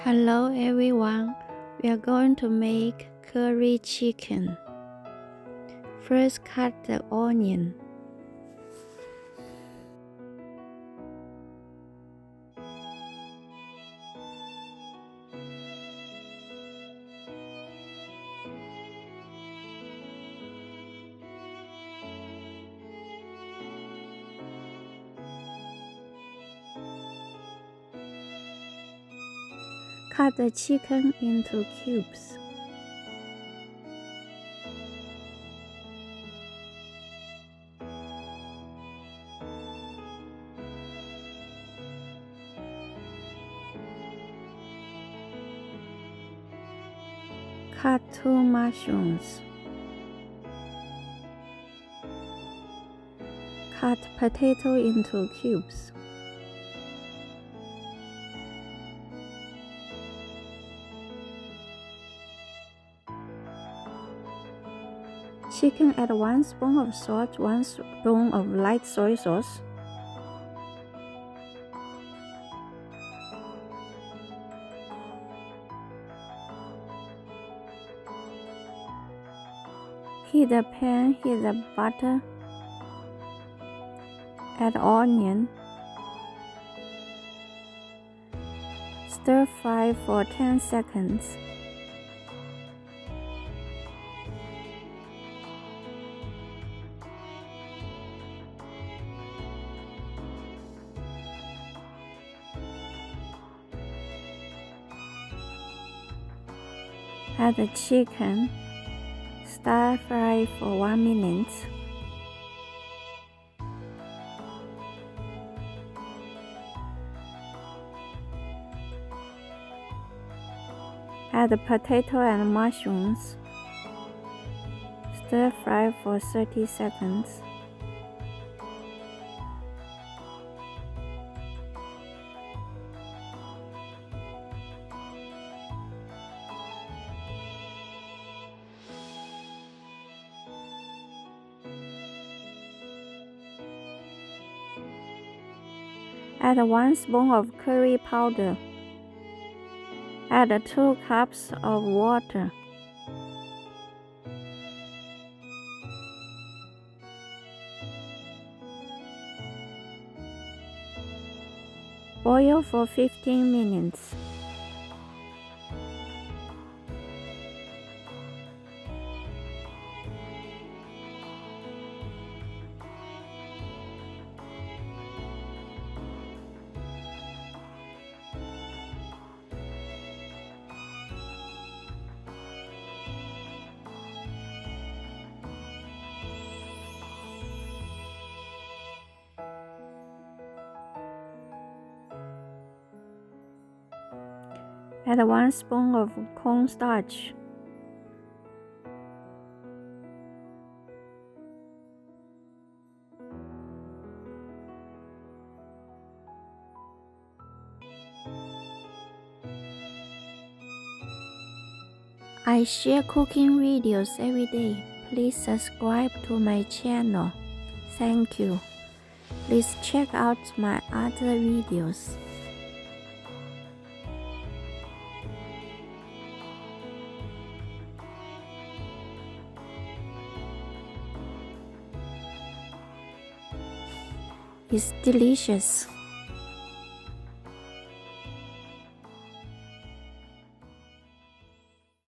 Hello everyone, we are going to make curry chicken. First cut the onion. Cut the chicken into cubes. Cut 2 mushrooms. Cut potato into cubes. Chicken, add 1 spoon of salt, 1 spoon of light soy sauce. Heat the pan, heat the butter. Add onion. Stir fry for 10 seconds. Add the chicken. Stir fry for 1 minute. Add the potato and mushrooms. Stir fry for 30 seconds. Add 1 spoon of curry powder. Add 2 cups of water. Boil for 15 minutes. Add 1 spoon of cornstarch. I share cooking videos every day. Please subscribe to my channel. Thank you. Please check out my other videos. It's delicious.